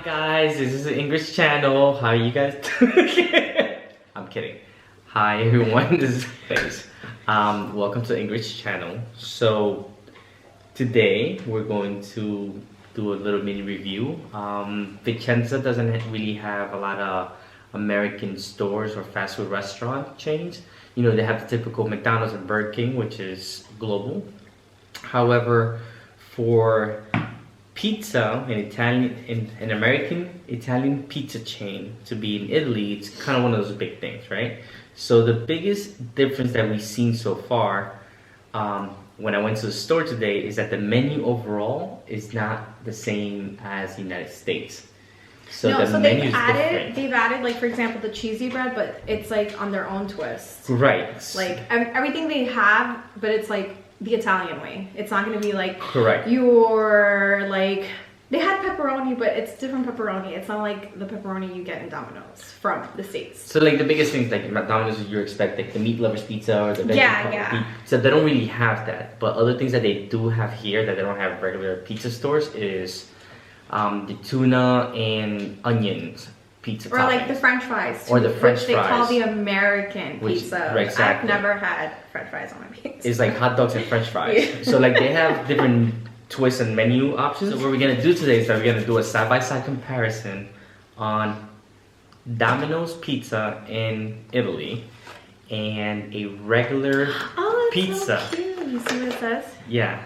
guys, this is the English channel. How are you guys doing? I'm kidding. Hi everyone, this is Face. Welcome to the English channel. So today we're going to do a little mini review. Vicenza doesn't really have a lot of American stores or fast food restaurant chains. You know, they have the typical McDonald's and Burger King, which is global. However, for pizza, an American Italian pizza chain to be in Italy, it's kind of one of those big things, right? So the biggest difference that we've seen so far when I went to the store today is that the menu overall is not the same as the United States. So no, the so menu is different. they've added, like, for example, the cheesy bread, but it's like on their own twist. Right. Like everything they have, but it's like the Italian way. It's not going to be like correct. Your like they had pepperoni, but it's different pepperoni. It's not like the pepperoni you get in Domino's from the States. So like the biggest things like Domino's, you expect like the meat lovers pizza or the yeah. So they don't really have that. But other things that they do have here that they don't have regular pizza stores is the tuna and onions pizza or toppings. like the French fries too, or the French which they fries, call the American pizza. Right, exactly. I've never had French fries on my pizza. It's like hot dogs and French fries. Yeah. So like they have different twists and menu options. So what we're gonna do today is that we're gonna do a side-by-side comparison on Domino's Pizza in Italy and a regular pizza. So cute. You see what it says? Yeah.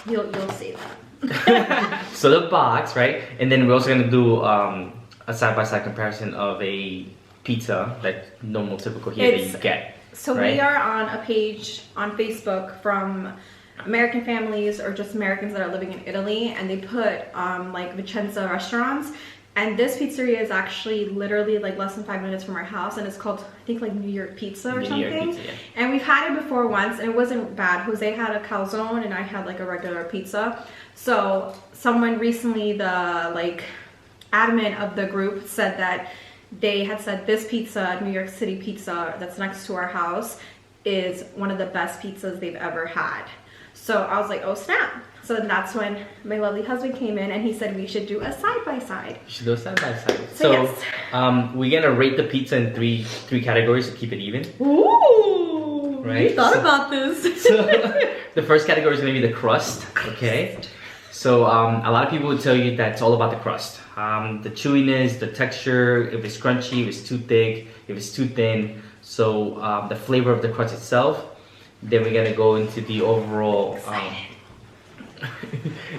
You'll see that. So the box, right? And then we're also gonna do a side-by-side comparison of a pizza that normal typical here that you get. So right? We are on a page on Facebook from American families or just Americans that are living in Italy, and they put like Vicenza restaurants. And this pizzeria is actually literally like less than 5 minutes from our house, and it's called, I think, like New York Pizza or something. Pizza, yeah. And we've had it before once, and it wasn't bad. Jose had a calzone, and I had like a regular pizza. So someone recently, the like admin of the group, said that they had said this pizza, New York City pizza, that's next to our house, is one of the best pizzas they've ever had. So I was like, oh snap. So that's when my lovely husband came in and he said we should do a side-by-side. You should do a side-by-side. So yes. We're gonna rate the pizza in three categories to keep it even. Ooh, right? You thought about this. So the first category is gonna be the crust, okay? So a lot of people would tell you that it's all about the crust. The chewiness, the texture, if it's crunchy, if it's too thick, if it's too thin. So the flavor of the crust itself. Then we're gonna go into the overall.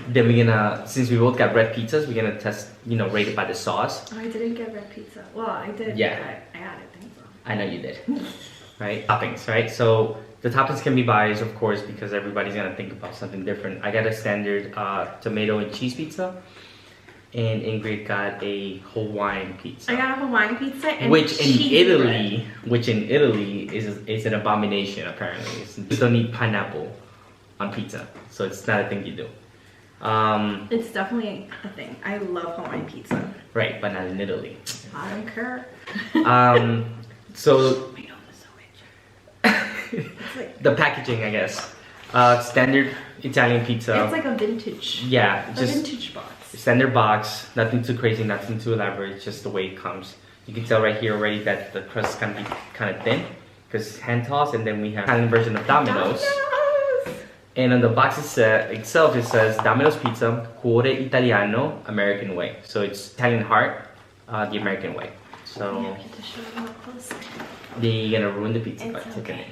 Then we're gonna, since we both got red pizzas, we're gonna test, rate it by the sauce. Oh, I didn't get red pizza. Well, I did. Yeah. I added things on. I know you did. Right? Toppings, right? So the toppings can be biased, of course, because everybody's gonna think about something different. I got a standard tomato and cheese pizza, and Ingrid got a Hawaiian pizza. I got a Hawaiian pizza, and which in Italy is an abomination apparently. You don't need pineapple on pizza, so it's not a thing you do. It's definitely a thing. I love Hawaiian pizza. Right, but not in Italy. I don't care. So We own the sewage. the packaging, I guess. Standard Italian pizza. It's like a vintage. Yeah, just a vintage box. Standard box, nothing too crazy, nothing too elaborate, it's just the way it comes. You can tell right here already that the crust can be kind of thin because it's hand tossed, and then we have Italian version of Domino's. And on the box itself, it says Domino's Pizza, cuore italiano, American way. So it's Italian heart, the American way. So yeah, we have to show it more close. you're gonna ruin the pizza by taking okay.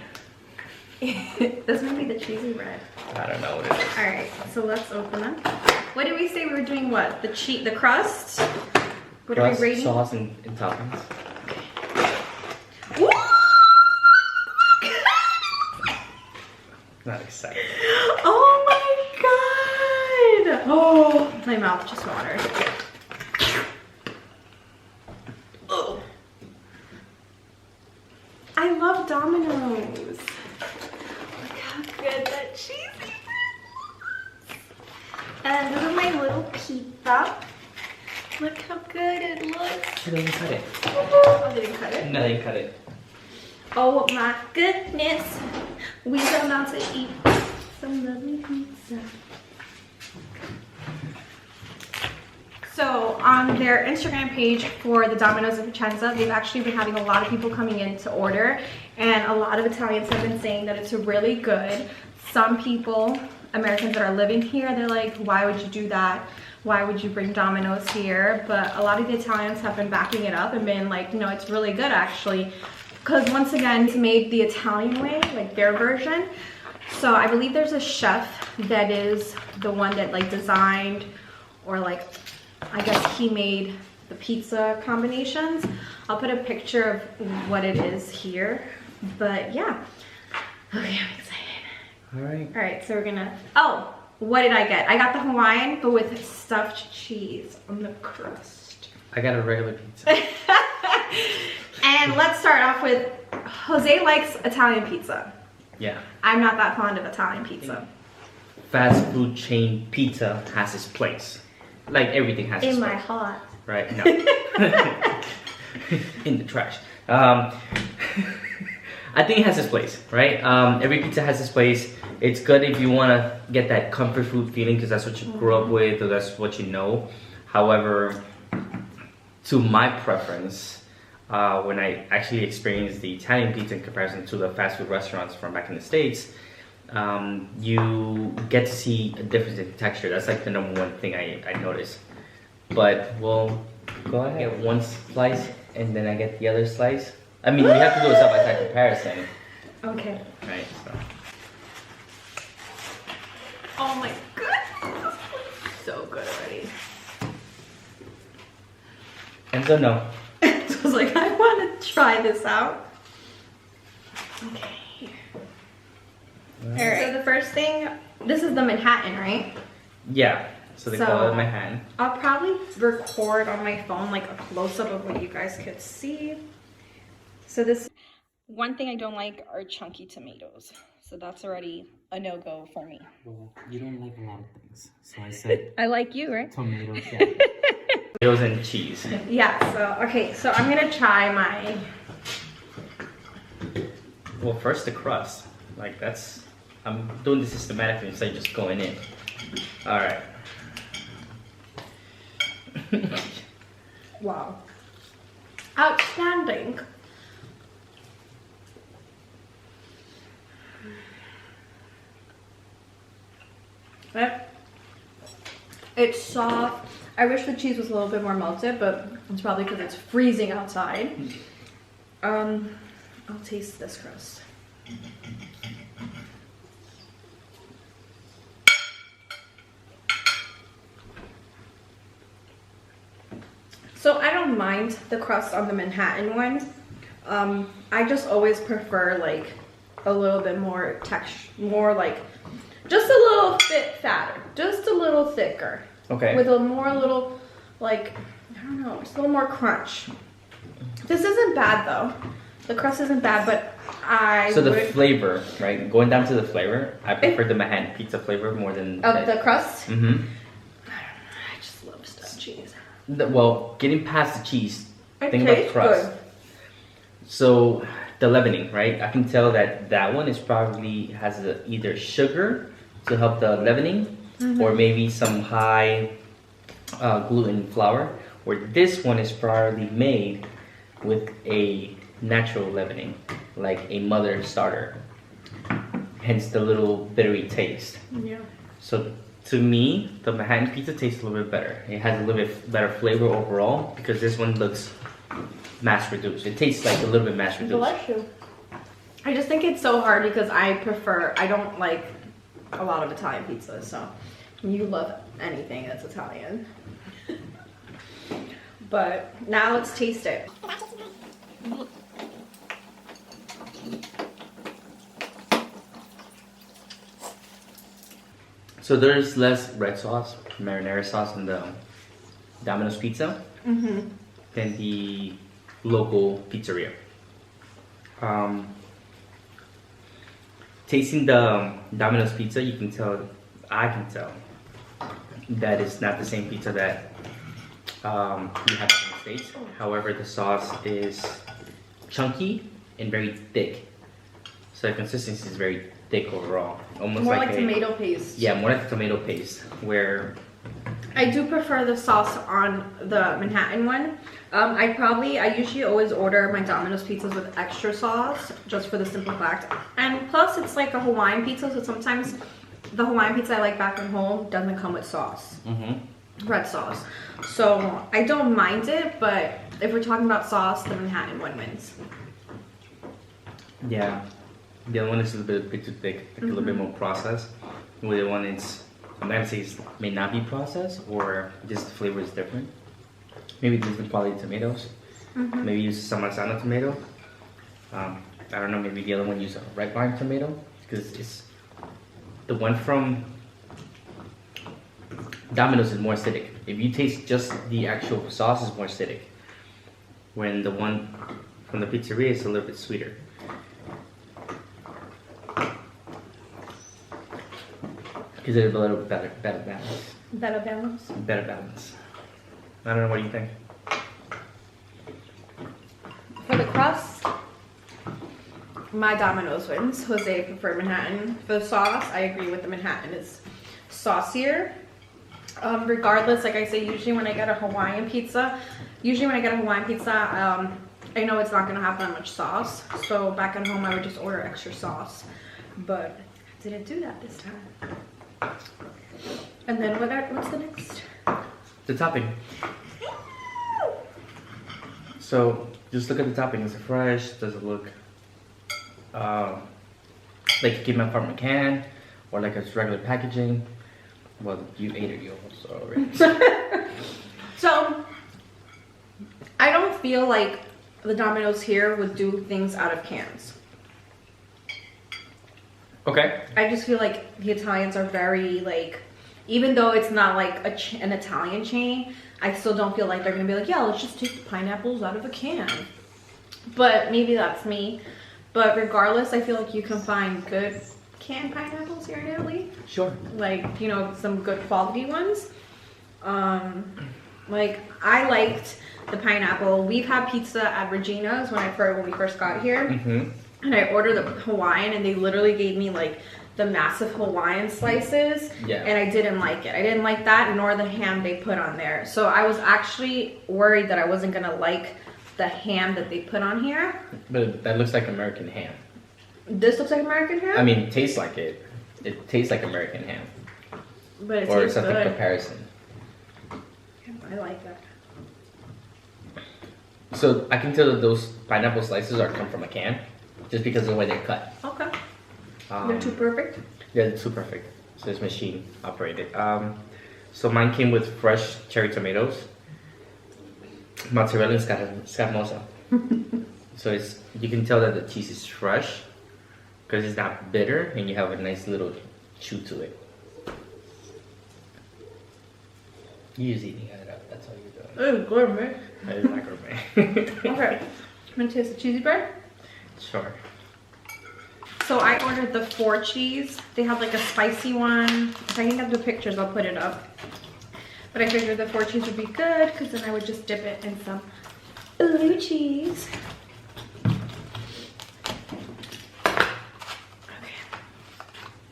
it. This might be the cheesy bread. I don't know what it is. Alright, so let's open them. What did we say we were doing? What? The crust? What are we rating? Sauce and toppings. Woo! Not excited. Oh my god! Oh, my mouth just watered. Oh. I love Domino's. Look how good that cheese is. And this is my little pizza. Look how good it looks. She doesn't cut it. Oh, they didn't cut it? No, they didn't cut it. Oh my goodness. We are about to eat some lovely pizza. So on their Instagram page for the Domino's in Vicenza, they've actually been having a lot of people coming in to order, and a lot of Italians have been saying that it's really good. Some people, Americans that are living here, they're like, why would you do that? Why would you bring Domino's here? But a lot of the Italians have been backing it up and been like, no, it's really good actually. Because once again, it's made the Italian way, like their version. So I believe there's a chef that is the one that like designed, or like, I guess he made the pizza combinations. I'll put a picture of what it is here. But yeah, okay, I'm excited. All right. All right, so we're gonna, oh, what did I get? I got the Hawaiian, but with stuffed cheese on the crust. I got a regular pizza. And let's start off with, Jose likes Italian pizza. Yeah. I'm not that fond of Italian pizza. Fast food chain pizza has its place. Like everything has its place. In my heart. Right? No. In the trash. I think it has its place, right? Every pizza has its place. It's good if you want to get that comfort food feeling because that's what you grew up with or that's what you know. However, to my preference, when I actually experienced the Italian pizza in comparison to the fast food restaurants from back in the States, you get to see a difference in texture. That's like the number one thing I noticed. But we'll go ahead. I get one slice and then I get the other slice. I mean, we have to do a side-by-side comparison. Okay. Right, so. Oh my goodness. So good already. And so no. So I was like, I want to try this out. Okay. Alright, so the first thing, this is the Manhattan, right? Yeah, so they call it Manhattan. I'll probably record on my phone like a close-up of what you guys could see. So this, one thing I don't like are chunky tomatoes. So that's already a no-go for me. Well, you don't like a lot of things. So I said I like you, right? tomatoes, yeah. Tomatoes and cheese. Yeah, so, okay, so I'm gonna try my... Well, first the crust. Like that's, I'm doing this systematically instead of just going in. All right. Wow. Outstanding. It's soft. I wish the cheese was a little bit more melted, but it's probably because it's freezing outside. I'll taste this crust. So I don't mind the crust on the Manhattan one. I just always prefer like a little bit more texture, more like just a little bit fatter, just a little thicker. Okay. With a more little, like, I don't know, just a little more crunch. This isn't bad though. The crust isn't bad, but So the flavor, right? Going down to the flavor, I prefer the Manhattan pizza flavor more than the crust. Mm-hmm. I just love stuffed cheese. Well, getting past the cheese, It think about the tastes crust. good. So the leavening, right? I can tell that that one is probably has either sugar to help the leavening, or maybe some high gluten flour. Where this one is probably made with a natural leavening, like a mother starter. Hence the little bittery taste. Yeah. So to me, the Manhattan pizza tastes a little bit better. It has a little bit better flavor overall because this one looks mass reduced. It tastes like a little bit mass reduced. Bless you. I just think it's so hard because I don't like a lot of Italian pizza, so you love anything that's Italian. But now let's taste it. So there's less red sauce, marinara sauce in the Domino's Pizza than the local pizzeria. Tasting the Domino's Pizza, you can tell, I can tell, that it's not the same pizza that you have in the States. However, the sauce is chunky and very thick. So the consistency is very thick overall. Almost More like like tomato paste. Yeah, more like tomato paste, where I do prefer the sauce on the Manhattan one. I usually always order my Domino's pizzas with extra sauce, just for the simple fact. And plus, it's like a Hawaiian pizza, so sometimes the Hawaiian pizza I like back at home doesn't come with sauce. Red sauce. So I don't mind it, but if we're talking about sauce, the Manhattan one wins. Yeah. The other one is a bit too thick, like a little bit more processed. The other one is, I'm gonna say it may not be processed, or just the flavor is different. Maybe different quality tomatoes. Maybe use some Marzano tomato. I don't know, maybe the other one use a red vine tomato, because it's the one from Domino's is more acidic. If you taste just the actual sauce, is more acidic. When the one from the pizzeria is a little bit sweeter. Is it a little better balance? Better balance? Better balance. I don't know, what do you think? For the crust, my Domino's wins. Jose preferred Manhattan. For the sauce, I agree with the Manhattan. It's saucier. Regardless, like I say, usually when I get a Hawaiian pizza, I know it's not going to have that much sauce. So back at home, I would just order extra sauce. But I didn't do that this time. And then what's the next? The topping. So just look at the topping. Is it fresh? Does it look like it came out from a can, or like it's regular packaging? Well, you ate it, you also already. So I don't feel like the Domino's here would do things out of cans. Okay. I just feel like the Italians are very, like, even though it's not like an Italian chain, I still don't feel like they're gonna be like, yeah, let's just take the pineapples out of a can. But maybe that's me. But regardless, I feel like you can find good canned pineapples here in Italy. Sure. Like, you know, some good quality ones. Like, I liked the pineapple. We've had pizza at Regina's when we first got here. And I ordered the Hawaiian, and they literally gave me like the massive Hawaiian slices. Yeah. And I didn't like it. I didn't like that, nor the ham they put on there. So I was actually worried that I wasn't gonna like the ham that they put on here. But that looks like American ham. This looks like American ham? I mean, it tastes like it. It tastes like American ham. But it or tastes something good. Comparison. I like that. So I can tell that those pineapple slices come from a can, just because of the way they're cut. Okay. They're too perfect? Yeah, they're too perfect. So it's machine operated. So mine came with fresh cherry tomatoes, mozzarella and scammosa. So you can tell that the cheese is fresh because it's not bitter, and you have a nice little chew to it. You're just eating it up. That's all you're doing. Oh, gourmet. That is not gourmet. Okay. I'm gonna taste the cheesy bread. Sure. So I ordered the 4 cheese. They have like a spicy one. If I can get the pictures, I'll put it up. But I figured the 4 cheese would be good, because then I would just dip it in some blue cheese. Okay.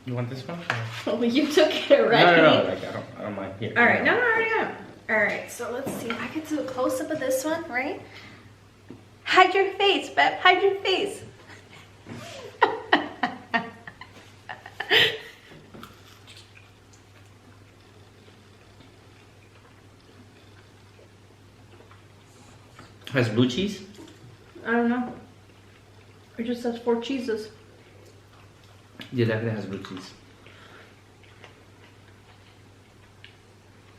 You want this one? Oh, you took it already. No. Like, I don't mind. Here. All right. No, I already got it. All right. So let's see. I can do a close up of this one, right? Hide your face, Beth. Hide your face. Has blue cheese? I don't know. It just says 4 cheeses. Yeah, definitely has blue cheese.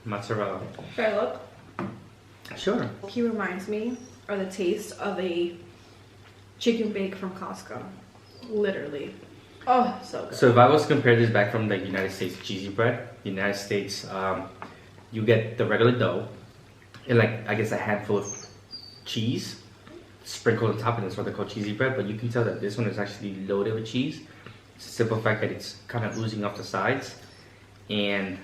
Mozzarella. Should I look? Sure. He reminds me of the taste of a chicken bake from Costco. Literally. Oh, so good. So if I was to compare this back from the United States cheesy bread, the United States, you get the regular dough and like, I guess a handful of cheese sprinkled on top, and that's what they call cheesy bread. But you can tell that this one is actually loaded with cheese. It's a simple fact that it's kind of oozing off the sides, and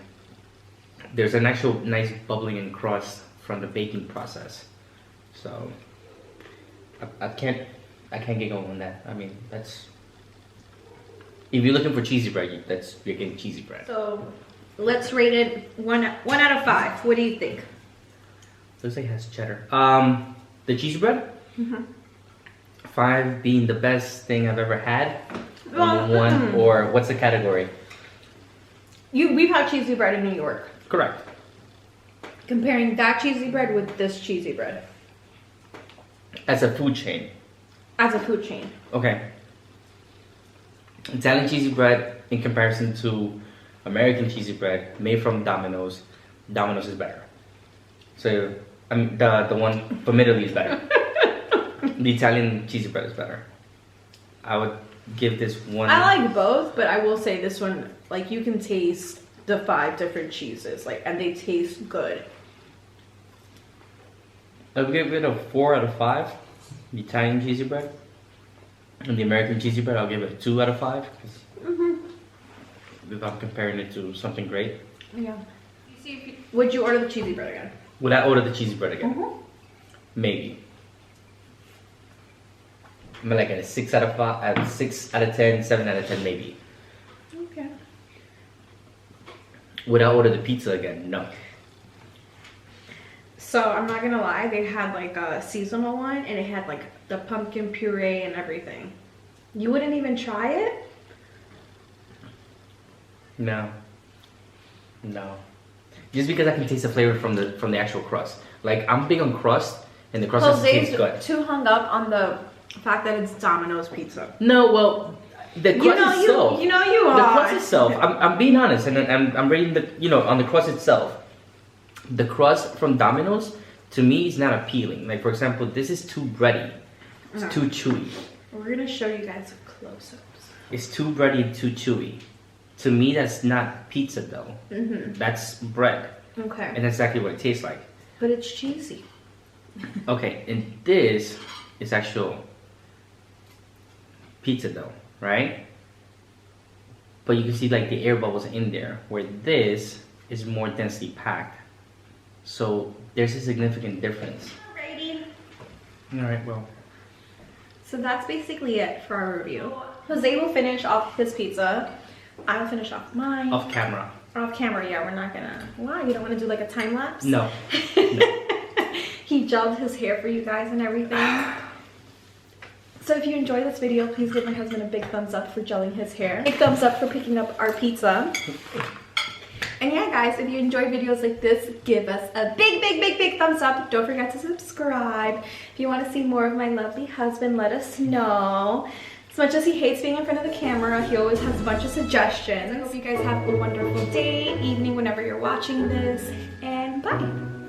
there's an actual nice bubbling and crust from the baking process. So I can't get going on that. I mean, that's, if you're looking for cheesy bread, you're getting cheesy bread. So Let's rate it one out of 5. What do you think? Looks like it has cheddar. The cheese bread? 5 being the best thing I've ever had. One, or what's the category? We've had cheesy bread in New York. Correct. Comparing that cheesy bread with this cheesy bread. As a food chain. As a food chain. Okay. Italian cheesy bread in comparison to American cheesy bread made from Domino's. Domino's is better. So, I mean, the one from Italy is better. The Italian cheesy bread is better. I would give this one. I like both, but I will say this one, like, you can taste the 5 different cheeses, like, and they taste good. I would give it a 4 out of 5. The Italian cheesy bread. And the American cheesy bread, I'll give it a 2 out of 5. If I'm comparing it to something great. Yeah. Would you order the cheesy bread again? Would I order the cheesy bread again? Maybe. I'm like at a 6 out of 5, 6 out of 10, 7 out of 10, maybe. Okay. Would I order the pizza again? No. So I'm not gonna lie, they had like a seasonal one, and it had like the pumpkin puree and everything. You wouldn't even try it? No. No. Just because I can taste the flavor from the actual crust. Like, I'm big on crust, and the crust doesn't taste good. Too hung up on the fact that it's Domino's Pizza. No, well, the crust itself. You know you are. The crust itself. I'm being honest, and I'm rating the on the crust itself. The crust from Domino's to me is not appealing. Like, for example, this is too bready. It's too chewy. We're gonna show you guys close-ups. It's too bready and too chewy. To me, that's not pizza dough. That's bread. Okay. And that's exactly what it tastes like. But it's cheesy. Okay, and this is actual pizza dough, right? But you can see like the air bubbles in there, where this is more densely packed. So there's a significant difference. Alrighty. Alright, well. So that's basically it for our review. Jose will finish off his pizza. I'll finish off mine. Off camera. Off camera, yeah, we're not gonna. Why? You don't want to do like a time lapse? No. He gelled his hair for you guys and everything. So if you enjoyed this video, please give my husband a big thumbs up for gelling his hair. Big thumbs up for picking up our pizza. And yeah, guys, if you enjoy videos like this, give us a big thumbs up. Don't forget to subscribe. If you want to see more of my lovely husband, let us know. As much as he hates being in front of the camera, he always has a bunch of suggestions. I hope you guys have a wonderful day, evening, whenever you're watching this, and bye.